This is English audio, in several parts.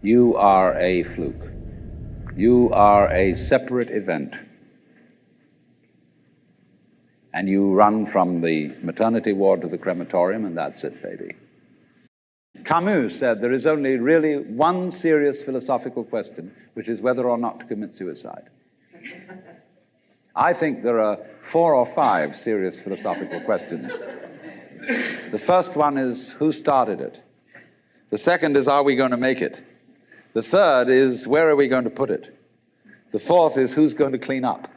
You are a fluke. You are a separate event. And you run from the maternity ward to the crematorium, and that's it, baby. Camus said there is only really one serious philosophical question, which is whether or not to commit suicide. I think there are 4 or 5 serious philosophical questions. The first one is, who started it? The second is, are we going to make it? The third is, where are we going to put it? The fourth is, who's going to clean up?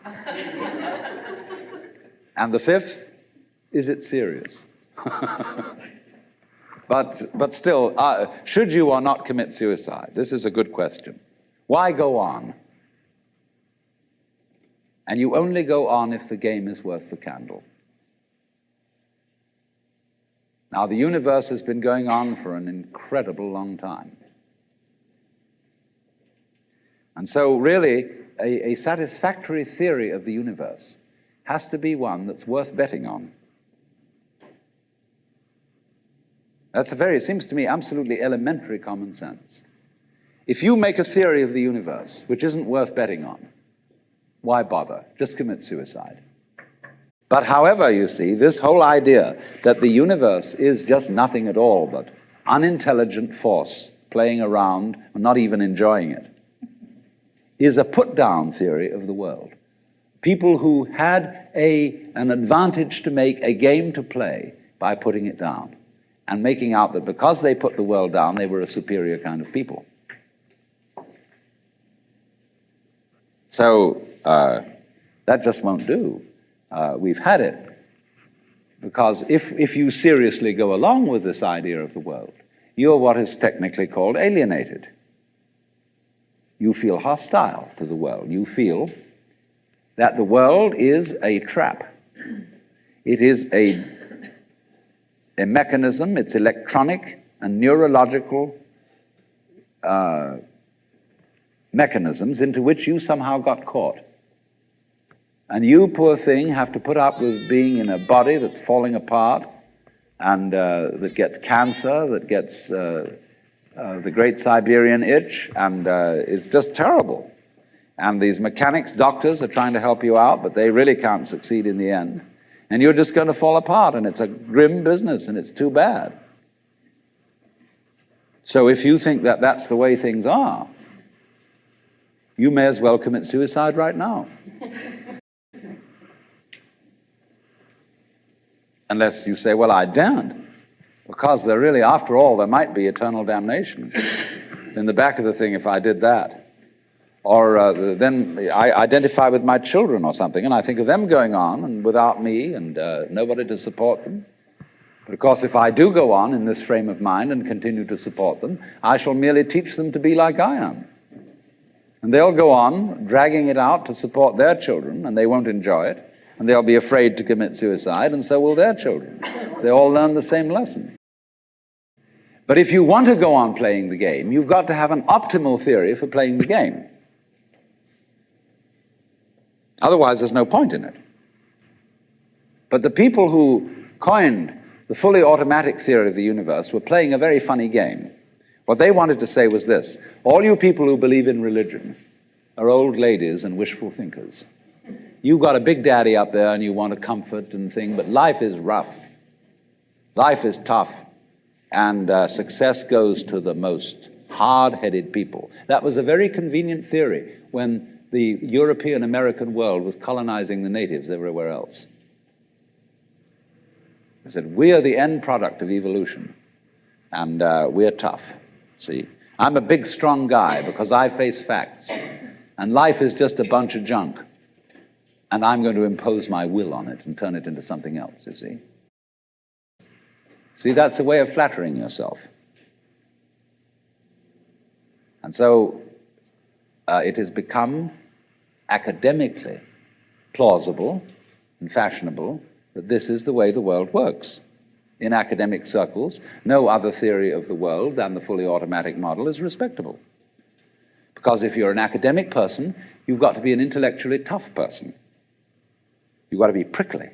And the fifth, is it serious? But still, should you or not commit suicide? This is a good question. Why go on? And you only go on if the game is worth the candle. Now, the universe has been going on for an incredible long time. And so really, a satisfactory theory of the universe has to be one that's worth betting on. That's it seems to me, absolutely elementary common sense. If you make a theory of the universe which isn't worth betting on, why bother? Just commit suicide. But however, you see, this whole idea that the universe is just nothing at all but unintelligent force playing around and not even enjoying it is a put-down theory of the world. People who had an advantage to make, a game to play, by putting it down and making out that because they put the world down, they were a superior kind of people. So that just won't do. We've had it. Because if you seriously go along with this idea of the world, you're what is technically called alienated. You feel hostile to the world. You feel that the world is a trap. It is a mechanism, it's electronic and neurological mechanisms into which you somehow got caught. And you, poor thing, have to put up with being in a body that's falling apart and that gets cancer, that gets the great Siberian itch, and it's just terrible. And these mechanics, doctors are trying to help you out, but they really can't succeed in the end. And you're just going to fall apart, and it's a grim business, and it's too bad. So if you think that that's the way things are, you may as well commit suicide right now. Unless you say, well, I daren't, because there really, after all, there might be eternal damnation in the back of the thing if I did that. Or then I identify with my children or something, and I think of them going on and without me and nobody to support them. But of course, if I do go on in this frame of mind and continue to support them, I shall merely teach them to be like I am. And they'll go on dragging it out to support their children, and they won't enjoy it, and they'll be afraid to commit suicide, and so will their children. They all learn the same lesson. But if you want to go on playing the game, you've got to have an optimal theory for playing the game. Otherwise, there's no point in it. But the people who coined the fully automatic theory of the universe were playing a very funny game. What they wanted to say was this: all you people who believe in religion are old ladies and wishful thinkers. You've got a big daddy up there and you want a comfort and thing, but life is rough. Life is tough. And success goes to the most hard-headed people. That was a very convenient theory when the European American world was colonizing the natives everywhere else. They said, we are the end product of evolution, and we're tough. See, I'm a big, strong guy because I face facts, and life is just a bunch of junk, and I'm going to impose my will on it and turn it into something else, you see. See, that's a way of flattering yourself. And so it has become academically plausible and fashionable that this is the way the world works. In academic circles, no other theory of the world than the fully automatic model is respectable. Because if you're an academic person, you've got to be an intellectually tough person. You've got to be prickly.